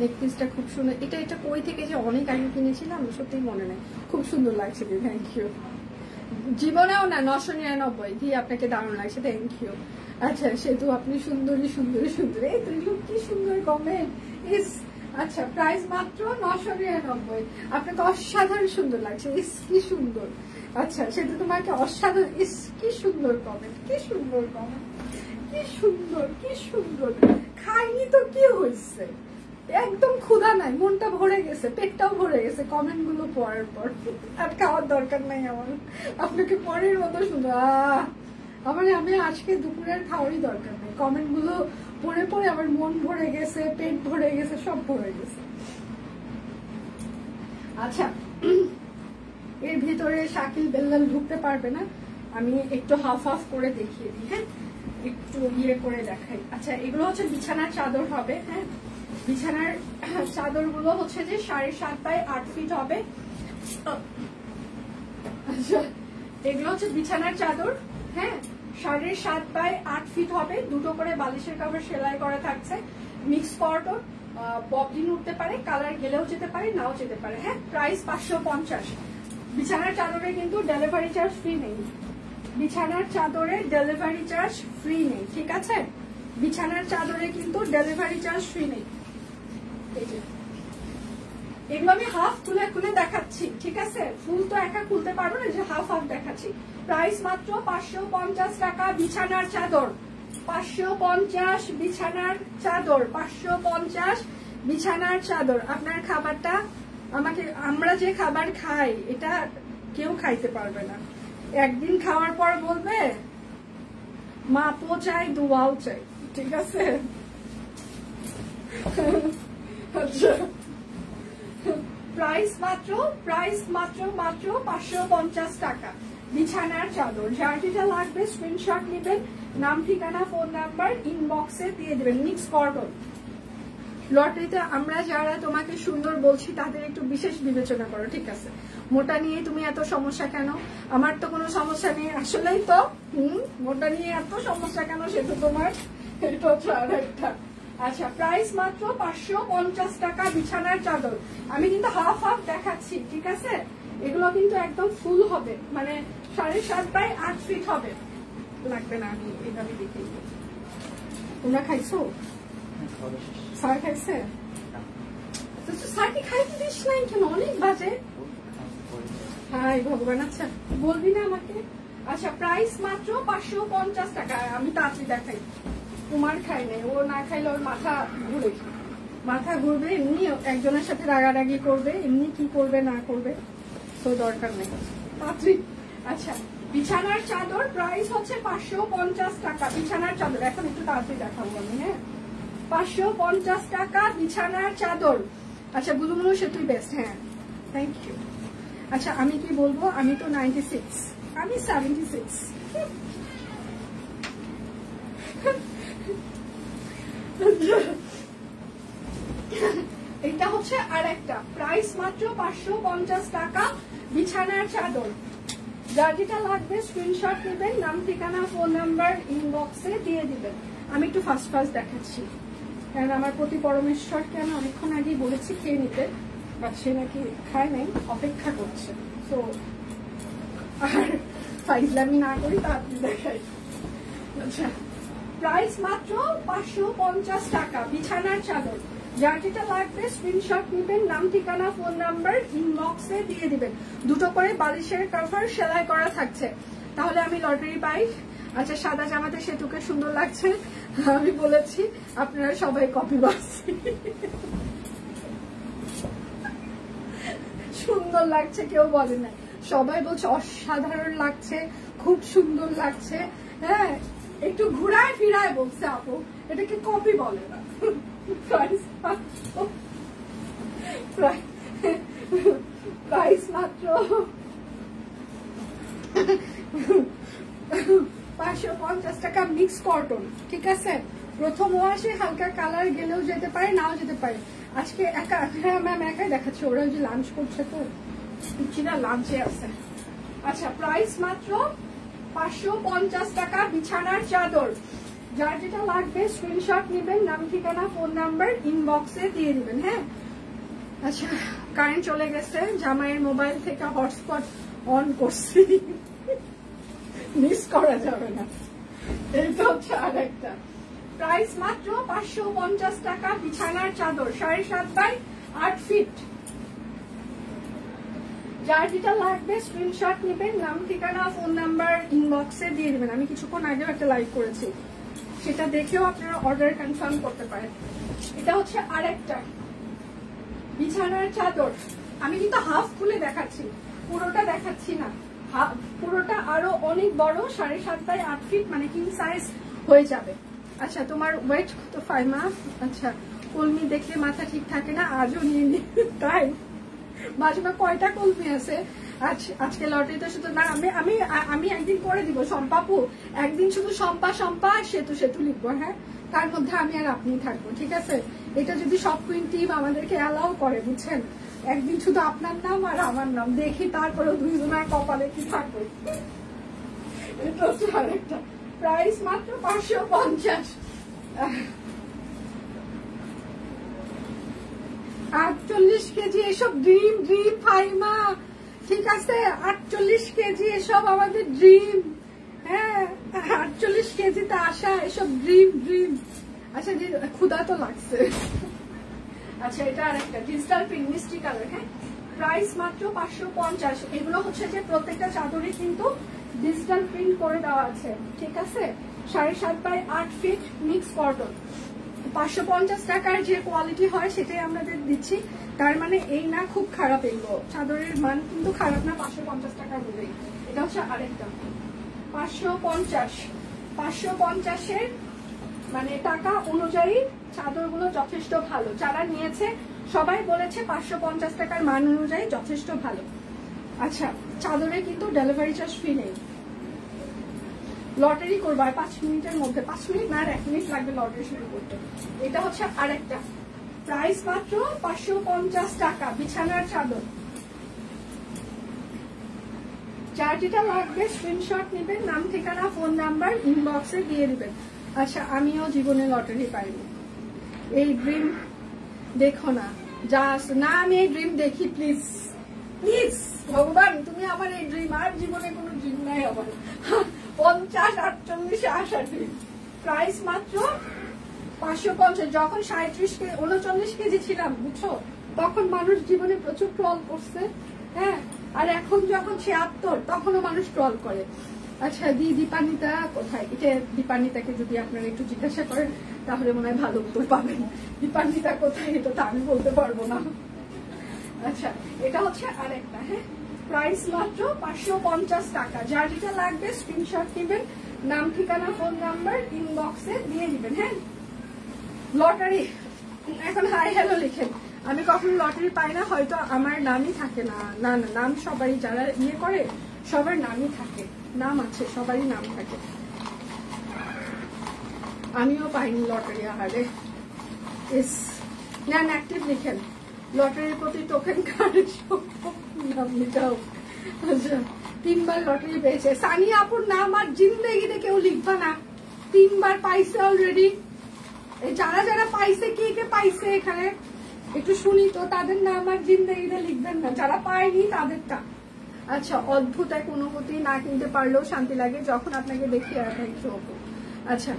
নেকপিসটা খুব সুন্দর, এটা কই থেকে যে অনেক আগে কিনেছিলাম সত্যি মনে নেই, খুব সুন্দর লাগছে, থ্যাংক ইউ। জীবনেও না 999 দিয়ে আপনাকে দারুণ লাগছে, থ্যাংক ইউ। আচ্ছা সেতু আপনি সুন্দরী সুন্দরী সুন্দরী, এই তুই কি সুন্দর কমেন্ট ইস। আচ্ছা প্রাইস মাত্র 999, আপনাকে অসাধারণ সুন্দর লাগছে, ইস কি সুন্দর। আচ্ছা সেতু তোমাকে অসাধারণ, ইস কি সুন্দর কমেন্ট, কি সুন্দর কমেন্ট, কি সুন্দর কি সুন্দর। খাইনি তো কি হয়েছে, একদম ক্ষুধা নাই, মনটা ভরে গেছে, পেটটাও ভরে গেছে কমেন্ট গুলো পড়ার পর। আর খাওয়ার দরকার নাই আমার, আপনাকে পরের মতো সুন্দর। আমি আজকে দুপুরের খাওয়ারই দরকার নেই, কমেন্ট গুলো পড়ে পড়ে আমার মন ভরে গেছে, পেট ভরে গেছে, সব ভরে গেছে। আচ্ছা এর ভিতরে শাকিল বেল্লাল ঢুকতে পারবে না, আমি একটু হাফ হাফ করে দেখিয়ে দিই। হ্যাঁ একটু ইয়ে করে দেখাই। আচ্ছা এগুলো হচ্ছে বিছানার চাদর হবে। হ্যাঁ বিছানার চাদর গুলো হচ্ছে যে 7.5 বাই 8 ফিট হবে। আচ্ছা এগুলো হচ্ছে বিছানার চাদর, হ্যাঁ 7.5 বাই 8 ফিট হবে, দুটো করে বালিশের কভার সেলাই করা থাকছে, মিক্স কটন ববলিন উঠতে পারে, কালার গেলেও যেতে পারে, নাও যেতে পারে। হ্যাঁ, প্রাইস 550। বিছানার চাদরে কিন্তু ডেলিভারি চার্জ ফ্রি নেই, বিছানার চাদরে ডেলিভারি চার্জ ফ্রি নেই, ঠিক আছে? বিছানার চাদরে কিন্তু ডেলিভারি চার্জ ফ্রি নেই। এগুলো আমি হাফ খুলে খুলে দেখাচ্ছি, ঠিক আছে? ফুল তো একা খুলতে পারবো না, যে হাফ হাফ দেখাচ্ছি। প্রাইস মাত্র 550 টাকা বিছানার চাদর, 550 বিছানার চাদর, 550 বিছানার চাদর। আপনার খাবারটা আমাকে, আমরা যে খাবার খাই এটা কেউ খাইতে পারবে না। একদিন খাওয়ার পর বলবে মাপও চাই, দোয়াও চাই, ঠিক আছে? আচ্ছা, প্রাইস মাত্র 550 টাকা বিছানার চাদর। যার যেটা লাগবে স্ক্রিনশট নেবেন, নাম ঠিকানা ফোন নাম্বার ইনবক্সে দিয়ে দেবেন। মিক্স কটন লটারিতে আমরা যারা তোমাকে সুন্দর বলছি তাদের একটু বিশেষ বিবেচনা করো, ঠিক আছে? মোটা নিয়ে তুমি এত সমস্যা কেন? আমার তো কোনো সমস্যা নেই, আসলেই তো মোটা নিয়ে এত সমস্যা কেন সেটা তোমার, এটা হচ্ছে আর একটা। আচ্ছা, প্রাইস মাত্র 550 টাকা বিছানার চাদর। আমি কিন্তু হাফ হাফ দেখাচ্ছি, ঠিক আছে? এগুলো কিন্তু একদম ফুল হবে, মানে 7.5 বাই 8 ফিট হবে। লাগবে না, আমি এইভাবে দেখি। তোমরা খাইছো? স্যার খাইছে? স্যারকে খাইতে দিস নাই কেন? অনেক বাজে। হাই ভগবান, আচ্ছা বলবি না আমাকে? আচ্ছা, প্রাইস মাত্র 550 টাকা। আমি তাড়াতাড়ি দেখাই। তোমার খাই নাই, ও না খাইলে ওর মাথা ঘুরবে, এমনি একজনের সাথে রাগারাগি করবে, এমনি কি করবে না করবে তো দরকার নেই, তাড়াতাড়ি। আচ্ছা, বিছানার চাদর প্রাইস হচ্ছে 550 টাকা বিছানার চাদর। এখন একটু তাড়াতাড়ি দেখাবো আমি। হ্যাঁ, 550 টাকা বিছানার চাদর। আচ্ছা, বুলুমুলু সে তুই বেস্ট। হ্যাঁ, থ্যাংক ইউ। আচ্ছা, আমি কি বলবো, আমি তো 96, আমি 76। এটা হচ্ছে আর একটা, প্রাইস মাত্র 550 টাকা বিছানার চাদর। যার যেটা লাগবে স্ক্রিনশট নেবেন, নাম ঠিকানা ফোন নাম্বার ইনবক্সে দিয়ে দিবেন। আমি একটু ফার্স্ট দেখাচ্ছি, কারণ আমার প্রতি পরমেশ্বরকে আমি অনেকক্ষণ আগেই বলেছি খেয়ে নিতে, বাট সে নাকি খায় নাই, অপেক্ষা করছে। তো আর ফাইজলামি না করি, তাড়াতাড়ি দেখাই। আচ্ছা, প্রাইস মাত্র 550 টাকা বিছানার চাদর। যার যেটা লাগবে স্ক্রিনশট নেবেন, নাম ঠিকানা ফোন নাম্বার ইনবক্সে দিয়ে দিবেন। দুটো করে বালিশের কভার সেলাই করা থাকছে, তাহলে আমি লটারি পাই। আচ্ছা, সাদা জামাতে সেতুকে সুন্দর লাগছে, আমি বলেছি আপনারা সবাই কপি বাস। সুন্দর লাগছে কেউ বলে না, সবাই বলছে অসাধারণ লাগছে, খুব সুন্দর লাগছে। হ্যাঁ, একটু ঘুরায় ফিরায় বলছে আপু, এটাকে কপি বলে না। প্রাইস মাত্র 550 টাকা মিক্স কটন, ঠিক আছে? প্রথম ওয়াশে হালকা কালার গেলেও যেতে পারে, নাও যেতে পারে। আজকে একা, হ্যাঁ ম্যাম একাই দেখাচ্ছি, ওরা যে লাঞ্চ করছে তো চিনা লাঞ্চে আছে। আচ্ছা, প্রাইস মাত্র 550 টাকা বিছানার চাদর। যার যেটা লাগবে স্ক্রিনশট নেবেন, নাম ঠিকানা ফোন নাম্বার ইনবক্সে দিয়ে দিবেন। হ্যাঁ, আচ্ছা, কারেন্ট চলে গেছে, জামাইয়ের মোবাইল থেকে হটস্পট অন করছি, মিস করা যাবে না। এইটা হচ্ছে আর একটা, প্রাইস মাত্র 550 টাকা বিছানার চাদর, 7.5 বাই 8 ফিট। যার যেটা লাগবে স্ক্রিনশট নেবেন, নাম ঠিকানা ফোন নাম্বার ইনবক্সে দিয়ে দিবেন। আমি কিছুক্ষণ আগেও একটা লাইভ করেছি, সেটা দেখেও আপনারা অর্ডার কনফার্ম করতে পারেন। এটা হচ্ছে আরেকটা বিছানার চাদর। আমি কিন্তু হাফ খুলে দেখাচ্ছি, পুরোটা দেখাচ্ছি না, পুরোটা আরো অনেক বড়, 7.5 বাই 8 ফিট, মানে কিং সাইজ হয়ে যাবে। আচ্ছা, তোমার ওয়েট কত ফাইমা? আচ্ছা, কলমি দেখলে মাথা ঠিক থাকে না, আজও নিয়ে নি, তাই মাঝে কয়টা কলমি আছে? আজকে লটারিতে শুধু না, আমি একদিন করে দিব সম্পাপু, একদিন শুধু সম্পা সেতু লিখবো। হ্যাঁ, তার মধ্যে আমি আর আপনি থাকবো, ঠিক আছে? এটা যদি সব কুইন টিম আমাদেরকে অ্যালাউ করে, বুঝছেন, একদিন শুধু আপনার নাম আর আমার নাম দেখি, তারপরে দুইজনের কপালে কি থাকবে। এটা হচ্ছে আরেকটা, প্রাইস মাত্র 550। 48 কেজি এসব ড্রিম ড্রিম ফাইমা, ঠিক আছে? 48 কেজি এসব আমাদের ড্রিম। হ্যাঁ, 48 কেজিতে আসা এসব ড্রিম ড্রিম। আচ্ছা, ক্ষুধা তো লাগছে। আচ্ছা, এটা আরেকটা ডিজিটাল প্রিন্ট মিষ্টি কালার। হ্যাঁ, প্রাইস মাত্র 550। এগুলো হচ্ছে যে প্রত্যেকটা চাদরে কিন্তু ডিজিটাল প্রিন্ট করে দেওয়া আছে, ঠিক আছে? 7.5 বাই 8 ফিট মিক্স কটন। 550 টাকার যে কোয়ালিটি হয় সেটাই আমাদের দিচ্ছি। তার মানে এই না খুব খারাপ, এগুলো চাদরের মান কিন্তু খারাপ না 550 টাকা বলেই। এটা হচ্ছে আরেকটা 550 মানে টাকা অনুযায়ী চাদরগুলো যথেষ্ট ভালো। যারা নিয়েছে সবাই বলেছে 550 টাকার মান অনুযায়ী যথেষ্ট ভালো। আচ্ছা, চাদরে কিন্তু ডেলিভারি চার্জ ফ্রি নেই। লটারি করবো 5 মিনিটের মধ্যে, 5 মিনিট না, 1 মিনিট লাগবে লটারি শুরু করতে। এটা হচ্ছে আরেকটা প্রাইস মাত্র 550 টাকা বিছানার চাদর। যার যেটা লাগবে স্ক্রিনশট নেবেন, নাম ঠিকানা ফোন নাম্বার ইনবক্সে দিয়ে দিবেন। আচ্ছা, আমিও জীবনে লটারি পাইনি। এই ড্রিম দেখো না, যা না, আমি এই ড্রিম দেখি। প্লিজ প্লিজ ভগবান, তুমি আমার এই ড্রিম, আর জীবনে কোনো ড্রিম নাই আমার। 50, 48 আসা ড্রিম। প্রাইস মাত্র 550। যখন 39 কেজি ছিলাম, বুঝছো, তখন মানুষ জীবনে প্রচুর ট্রল করছে। হ্যাঁ, আর এখন যখন 76, তখনও মানুষ ট্রল করে। আচ্ছা, দীপান্বিতা কোথায়? এটা দীপান্বিতাকে যদি আপনারা একটু জিজ্ঞাসা করেন তাহলে মনে হয় ভালো উত্তর পাবেন। দীপান্বিতা কোথায় এটা তো আমি বলতে পারবো না। আচ্ছা, এটা হচ্ছে আরেকটা। হ্যাঁ, প্রাইস মাত্র 550 টাকা। যার যেটা লাগবে স্ক্রিনশট নেবেন, নাম ঠিকানা ফোন নাম্বার ইনবক্সে দিয়ে দিবেন। হ্যাঁ, লটারি এখন হাই হ্যালো লিখেন। আমি কখনো লটারি পাই না, হয়তো আমার নামই থাকে না। না না, নাম সবারই, যারা ইয়ে করে সবার নামই থাকে, নাম আছে, সবারই নাম থাকে। আমিও পাইনি লটারি। আহারে, ইস, নাম অ্যাক্টিভ লিখেন। লটারির প্রতি টোকেন কার্ড নাম লিখাও। আচ্ছা, 3 বার লটারি পেয়েছে। সানিয়া আপুর নাম আর জিন্দেগিতে কেউ লিখবা না, 3 বার পাইছে অলরেডি। যারা যারা পাইছে, কে কে পাইছে এখানে একটু শুনি তো, তাদের নাম আর জিন্দেগিতে লিখবেন না, যারা পায়নি তাদেরটা। আচ্ছা, অদ্ভুত এক অনুভূতি, না কিনতে পারলেও শান্তি লাগে যখন আপনাকে দেখি আর একটু। আচ্ছা,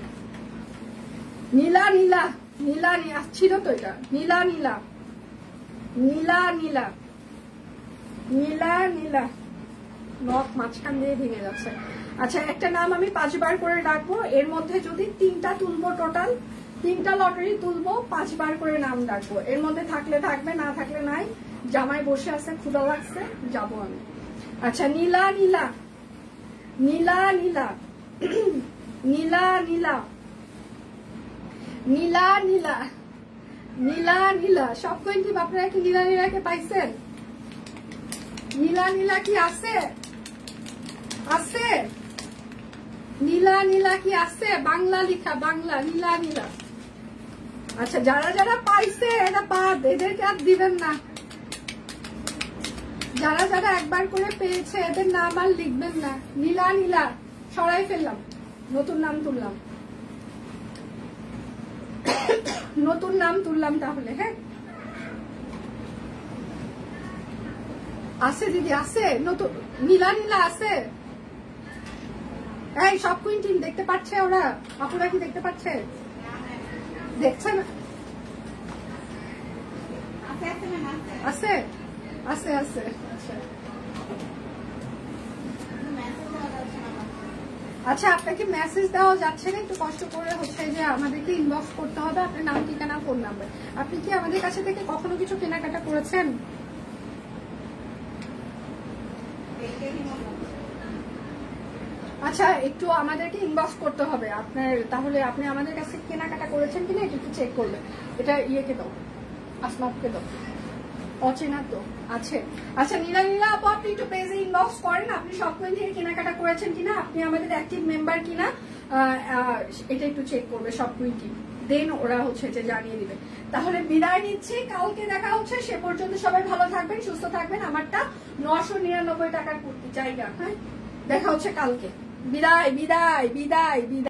নীলা নীলা নীলা ছিল তো, এটা নীলা নীলা নীলা নীলা নীলা নীলা নখ মাঝখান দিয়ে ভেঙে যাচ্ছে। আচ্ছা, একটা নাম আমি 5 বার করে ডাকবো। এর মধ্যে যদি 3টা তুলবো, টোটাল 3টা লটারি তুলবো, 5 বার করে নাম ডাকবো। এর মধ্যে থাকলে থাকবে, না থাকলে নাই। জামাই বসে আছে, ক্ষুধা লাগছে, যাবো আমি। আচ্ছা, নীলা নীলা নীলা নীলা নীলা নীলা নীলা নীলা নীলা নীলা। সব কোয়েন্টিভ আপনারা কি নীলা নীলাকে পাইছেন? নীলা নীলা কি আছে? আছে নীলা নীলা কি আছে? বাংলা লিখা, বাংলা নীলা নীলা। আচ্ছা, যারা যারা পাইছে এটা বাদ, এদেরকে আর দিবেন না। যারা যারা একবার করে পেয়েছে এদের নাম আর লিখবেন না। নীলা নীলা সরাই ফেললাম, নতুন নাম তুললাম, নতুন নাম তুললাম তাহলে। হ্যাঁ, আছে দিদি, আছে নতুন নীলা নীলা আছে। এই সব কুইন্টিন দেখতে পাচ্ছে ওরা? আপনারা কি দেখতে পাচ্ছে? দেখছে না? আছে আছে আছে। আচ্ছা আচ্ছা, আপনাকে মেসেজ দেওয়া যাচ্ছে না, একটু কষ্ট করে হচ্ছে যে আমাদেরকে ইনবক্স করতে হবে আপনার নাম ঠিকানা ফোন নাম্বার। আপনি কি আমাদের কাছে থেকে কখনো কিছু কেনাকাটা করেছেন? আচ্ছা, একটু আমাদেরকে ইনবক্স করতে হবে আপনার, তাহলে আপনি আমাদের কাছে কেনাকাটা করেছেন কিনা এটা একটু চেক করবেন। এটা ইয়েকে দাও, আসমাপকে দাও, অচেনা তো আছে। আচ্ছা, নীলা নীলা আপু, আপনি একটু পেজে ইনবক্স করেন আপনি সব কোয়েন থেকে কেনাকাটা করেছেন কিনা, আপনি আমাদের অ্যাক্টিভ মেম্বার কিনা, এটা একটু চেক করবে সব কুইন্টি, দেন ওরা হচ্ছে যে জানিয়ে দিবে। তাহলে বিদায় নিচ্ছি, কালকে দেখা হচ্ছে। সে পর্যন্ত সবাই ভালো থাকবেন, সুস্থ থাকবেন। আমারটা 999 টাকার কুর্তি জায়গা। হ্যাঁ, দেখা হচ্ছে কালকে। বিদায় বিদায় বিদায় বিদায়।